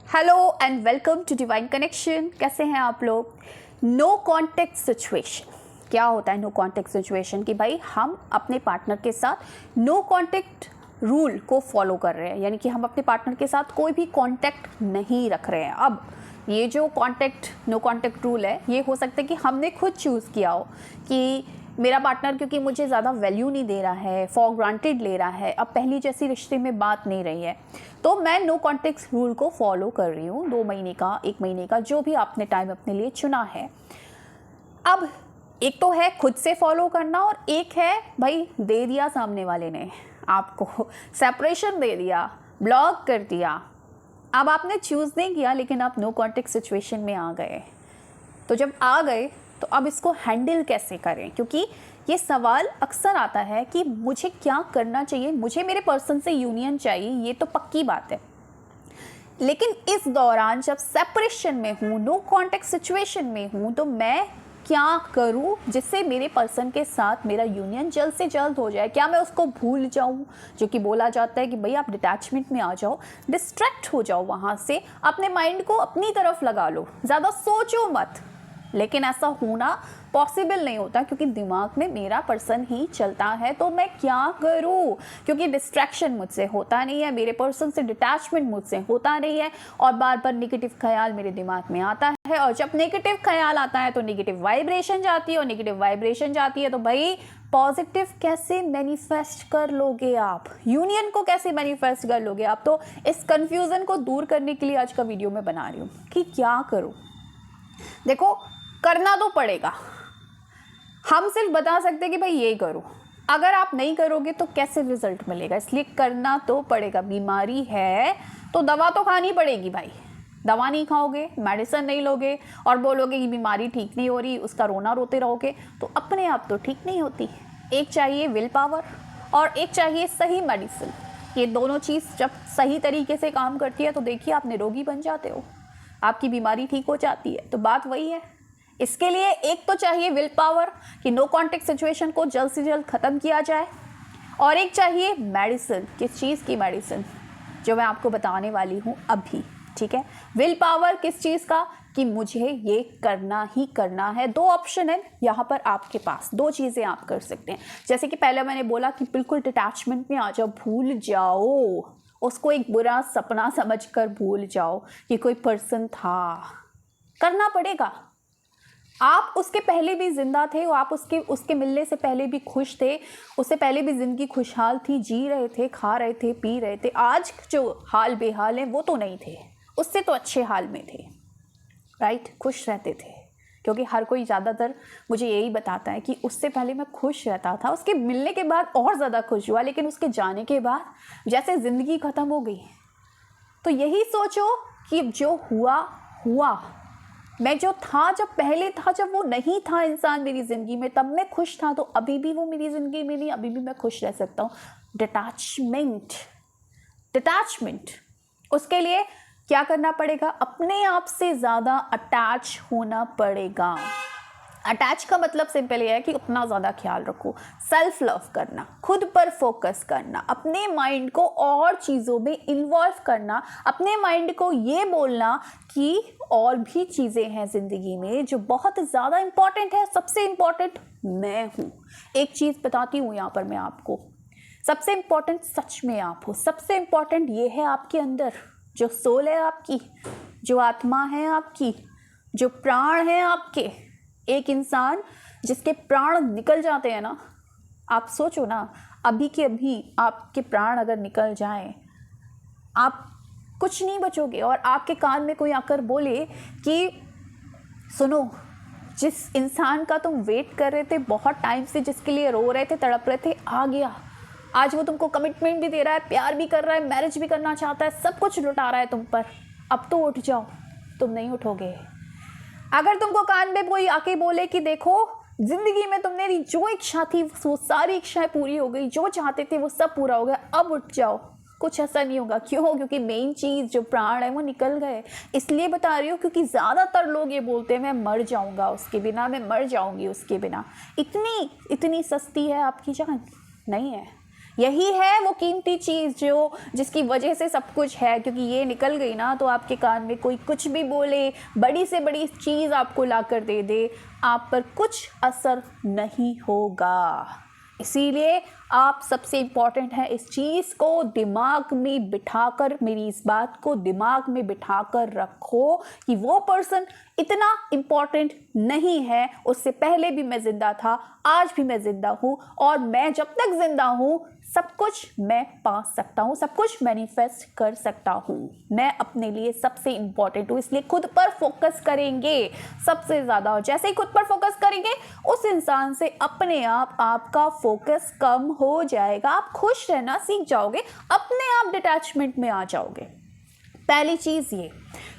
Hello and welcome to divine connection. कैसे हैं आप लोग? नो कॉन्टेक्ट सिचुएशन क्या होता है? नो कॉन्टेक्ट सिचुएशन कि भाई हम अपने पार्टनर के साथ नो कॉन्टेक्ट रूल को फॉलो कर रहे हैं, यानी कि हम अपने पार्टनर के साथ कोई भी कॉन्टेक्ट नहीं रख रहे हैं। अब ये जो नो कॉन्टेक्ट रूल है, ये हो सकता है कि हमने खुद चूज़ किया हो कि मेरा पार्टनर क्योंकि मुझे ज़्यादा वैल्यू नहीं दे रहा है, फॉर ग्रांटेड ले रहा है, अब पहली जैसी रिश्ते में बात नहीं रही है, तो मैं नो कॉन्टेक्ट रूल को फॉलो कर रही हूँ। 2 महीने का, 1 महीने का, जो भी आपने टाइम अपने लिए चुना है। अब एक तो है खुद से फॉलो करना और एक है भाई दे दिया सामने वाले ने आपको, सेपरेशन दे दिया, ब्लॉक कर दिया। अब आपने चूज़ नहीं किया लेकिन आप नो कॉन्टेक्ट सिचुएशन में आ गए। तो जब आ गए तो अब इसको हैंडल कैसे करें? क्योंकि ये सवाल अक्सर आता है कि मुझे क्या करना चाहिए, मुझे मेरे पर्सन से यूनियन चाहिए, ये तो पक्की बात है, लेकिन इस दौरान जब सेपरेशन में हूँ, नो कॉन्टेक्ट सिचुएशन में हूँ, तो मैं क्या करूँ जिससे मेरे पर्सन के साथ मेरा यूनियन जल्द से जल्द हो जाए? क्या मैं उसको भूल जाऊँ? जो कि बोला जाता है कि भाई आप डिटैचमेंट में आ जाओ, डिस्ट्रैक्ट हो जाओ, वहाँ से अपने माइंड को अपनी तरफ लगा लो, ज़्यादा सोचो मत। लेकिन ऐसा होना पॉसिबल नहीं होता क्योंकि दिमाग में मेरा पर्सन ही चलता है। तो मैं क्या करूं? क्योंकि डिस्ट्रैक्शन मुझसे होता नहीं है, मेरे पर्सन से डिटैचमेंट मुझसे होता नहीं है, और बार बार नेगेटिव ख्याल मेरे दिमाग में आता है, और जब नेगेटिव ख्याल आता है तो नेगेटिव वाइब्रेशन जाती है, और नेगेटिव वाइब्रेशन जाती है तो भाई पॉजिटिव कैसे मैनिफेस्ट कर लोगे आप? यूनियन को कैसे मैनिफेस्ट कर लोगे आप? तो इस कंफ्यूजन को दूर करने के लिए आज का वीडियो मैं बना रही हूँ कि क्या करूँ। देखो, करना तो पड़ेगा, हम सिर्फ बता सकते हैं कि भाई ये करो, अगर आप नहीं करोगे तो कैसे रिजल्ट मिलेगा? इसलिए करना तो पड़ेगा। बीमारी है तो दवा तो खानी पड़ेगी भाई। दवा नहीं खाओगे, मेडिसिन नहीं लोगे और बोलोगे कि बीमारी ठीक नहीं हो रही, उसका रोना रोते रहोगे, तो अपने आप तो ठीक नहीं होती। एक चाहिए विल पावर और एक चाहिए सही मेडिसिन। ये दोनों चीज़ जब सही तरीके से काम करती है तो देखिए आप निरोगी बन जाते हो, आपकी बीमारी ठीक हो जाती है। तो बात वही है। इसके लिए एक तो चाहिए विल पावर कि नो कॉन्टेक्ट सिचुएशन को जल्द से जल्द ख़त्म किया जाए, और एक चाहिए मेडिसिन। किस चीज़ की मेडिसिन? जो मैं आपको बताने वाली हूँ अभी, ठीक है? विल पावर किस चीज़ का? कि मुझे ये करना ही करना है। 2 ऑप्शन है यहाँ पर आपके पास, 2 चीज़ें आप कर सकते हैं। जैसे कि पहले मैंने बोला कि बिल्कुल डिटैचमेंट में आ जाओ, भूल जाओ, उसको एक बुरा सपना समझकर भूल जाओ कि कोई पर्सन था। करना पड़ेगा। आप उसके पहले भी जिंदा थे, आप उसके मिलने से पहले भी खुश थे, उससे पहले भी ज़िंदगी खुशहाल थी, जी रहे थे, खा रहे थे, पी रहे थे। आज जो हाल बेहाल है वो तो नहीं थे, उससे तो अच्छे हाल में थे, राइट? खुश रहते थे, क्योंकि हर कोई ज़्यादातर मुझे यही बताता है कि उससे पहले मैं खुश रहता था, उसके मिलने के बाद और ज़्यादा खुश हुआ, लेकिन उसके जाने के बाद जैसे ज़िंदगी ख़त्म हो गई। तो यही सोचो कि जो हुआ हुआ, मैं जो था, जब पहले था, जब वो नहीं था इंसान मेरी ज़िंदगी में, तब मैं खुश था, तो अभी भी वो मेरी ज़िंदगी में नहीं, अभी भी मैं खुश रह सकता हूँ। डिटैचमेंट उसके लिए क्या करना पड़ेगा? अपने आप से ज़्यादा अटैच होना पड़ेगा। अटैच का मतलब सिंपल ये है कि अपना ज़्यादा ख्याल रखो, सेल्फ लव करना, खुद पर फोकस करना, अपने माइंड को और चीज़ों में इन्वॉल्व करना, अपने माइंड को ये बोलना कि और भी चीज़ें हैं ज़िंदगी में जो बहुत ज़्यादा इम्पॉर्टेंट है, सबसे इम्पॉर्टेंट मैं हूँ। एक चीज़ बताती हूँ यहाँ पर मैं आपको, सबसे इम्पॉर्टेंट सच में आप हो। सबसे इम्पॉर्टेंट ये है आपके अंदर जो सोल है आपकी, जो आत्मा है आपकी, जो प्राण है आपके। एक इंसान जिसके प्राण निकल जाते हैं ना, आप सोचो ना, अभी के अभी आपके प्राण अगर निकल जाएं, आप कुछ नहीं बचोगे। और आपके कान में कोई आकर बोले कि सुनो, जिस इंसान का तुम वेट कर रहे थे बहुत टाइम से, जिसके लिए रो रहे थे, तड़प रहे थे, आ गया, आज वो तुमको कमिटमेंट भी दे रहा है, प्यार भी कर रहा है, मैरिज भी करना चाहता है, सब कुछ लुटा रहा है तुम पर, अब तो उठ जाओ। तुम नहीं उठोगे। अगर तुमको कान में कोई आके बोले कि देखो, जिंदगी में तुमने जो इच्छा थी वो सारी इच्छाएं पूरी हो गई, जो चाहते थे वो सब पूरा हो गया, अब उठ जाओ, कुछ ऐसा नहीं होगा। क्यों? क्योंकि मेन चीज़ जो प्राण है वो निकल गए। इसलिए बता रही हूँ क्योंकि ज़्यादातर लोग ये बोलते हैं मैं मर जाऊँगा उसके बिना, मैं मर जाऊँगी उसके बिना। इतनी सस्ती है आपकी जान? नहीं है। यही है वो कीमती चीज़ जो जिसकी वजह से सब कुछ है, क्योंकि ये निकल गई ना तो आपके कान में कोई कुछ भी बोले, बड़ी से बड़ी चीज़ आपको ला कर दे दे, आप पर कुछ असर नहीं होगा। इसीलिए आप सबसे इम्पॉर्टेंट है इस चीज़ को दिमाग में बिठाकर, मेरी इस बात को दिमाग में बिठाकर रखो कि वो पर्सन इतना इम्पॉर्टेंट नहीं है। उससे पहले भी मैं ज़िंदा था, आज भी मैं ज़िंदा हूँ, और मैं जब तक ज़िंदा हूँ सब कुछ मैं पा सकता हूँ, सब कुछ मैनिफेस्ट कर सकता हूँ। मैं अपने लिए सबसे इम्पॉर्टेंट हूँ, इसलिए खुद पर फोकस करेंगे सबसे ज़्यादा। और जैसे ही खुद पर फोकस करेंगे उस इंसान से अपने आप आपका फोकस कम हो जाएगा। आप खुश रहना सीख जाओगे, अपने आप डिटैचमेंट में आ जाओगे। पहली चीज़ ये।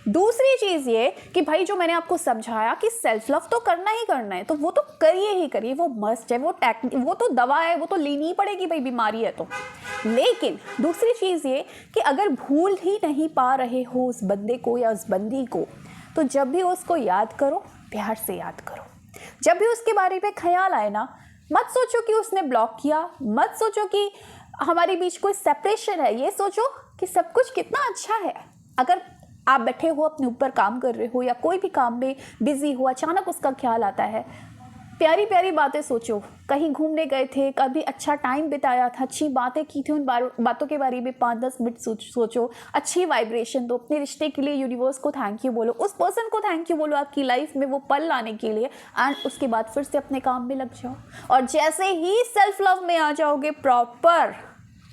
दूसरी चीज़ ये कि भाई जो मैंने आपको समझाया कि सेल्फ लव तो करना ही करना है, तो वो तो करिए ही करिए, वो मस्ट है, वो तो दवा है, वो तो लेनी ही पड़ेगी भाई, बीमारी है तो। लेकिन दूसरी चीज़ ये कि अगर भूल ही नहीं पा रहे हो उस बंदे को या उस बंदी को, तो जब भी उसको याद करो, प्यार से याद करो। जब भी उसके बारे में ख्याल आए ना, मत सोचो कि उसने ब्लॉक किया, मत सोचो कि हमारे बीच कोई सेपरेशन है, ये सोचो कि सब कुछ कितना अच्छा है। अगर आप बैठे हो अपने ऊपर काम कर रहे हो या कोई भी काम में बिजी हो, अचानक उसका ख्याल आता है, प्यारी प्यारी बातें सोचो, कहीं घूमने गए थे, कभी अच्छा टाइम बिताया था, अच्छी बातें की थी, उन बातों के बारे में 5-10 मिनट सोचो, अच्छी वाइब्रेशन दो अपने रिश्ते के लिए, यूनिवर्स को थैंक यू बोलो, उस पर्सन को थैंक यू बोलो आपकी लाइफ में वो पल लाने के लिए, एंड उसके बाद फिर से अपने काम में लग जाओ। और जैसे ही सेल्फ लव में आ जाओगे, प्रॉपर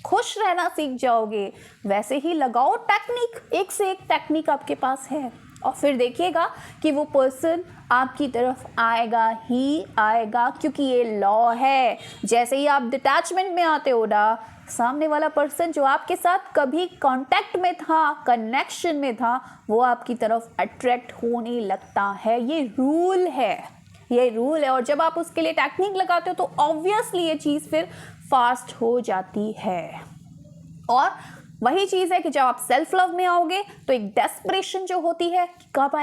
खुश रहना सीख जाओगे, वैसे ही लगाओ टेक्निक, एक से एक टेक्निक आपके पास है, और फिर देखिएगा कि वो पर्सन आपकी तरफ आएगा ही आएगा, क्योंकि ये लॉ है। जैसे ही आप डिटैचमेंट में आते हो ना, सामने वाला पर्सन जो आपके साथ कभी कांटेक्ट में था, कनेक्शन में था, वो आपकी तरफ अट्रैक्ट होने लगता है। ये रूल है, ये रूल है। और जब आप उसके लिए टेक्निक लगाते हो तो ऑब्वियसली ये चीज़ फिर फास्ट हो जाती है। और वही चीज़ है कि जब आप सेल्फ लव में आओगे तो एक डेस्परेशन जो होती है कि कब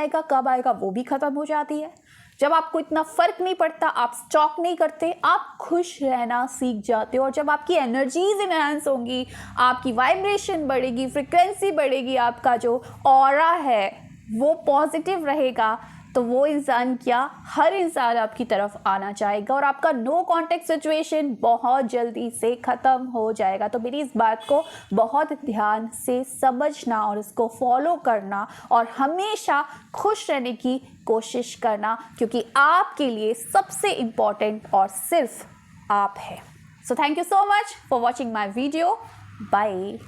आएगा वो भी ख़त्म हो जाती है। जब आपको इतना फ़र्क नहीं पड़ता, आप स्टॉक नहीं करते, आप खुश रहना सीख जाते हो। और जब आपकी एनर्जीज इनहेंस होंगी, आपकी वाइब्रेशन बढ़ेगी, फ्रिक्वेंसी बढ़ेगी, आपका जो ऑरा है वो पॉजिटिव रहेगा, तो वो इंसान क्या, हर इंसान आपकी तरफ आना चाहेगा और आपका नो कांटेक्ट सिचुएशन बहुत जल्दी से ख़त्म हो जाएगा। तो मेरी इस बात को बहुत ध्यान से समझना और इसको फॉलो करना और हमेशा खुश रहने की कोशिश करना, क्योंकि आपके लिए सबसे इम्पॉर्टेंट और सिर्फ आप है। So thank you so much for watching my video. Bye.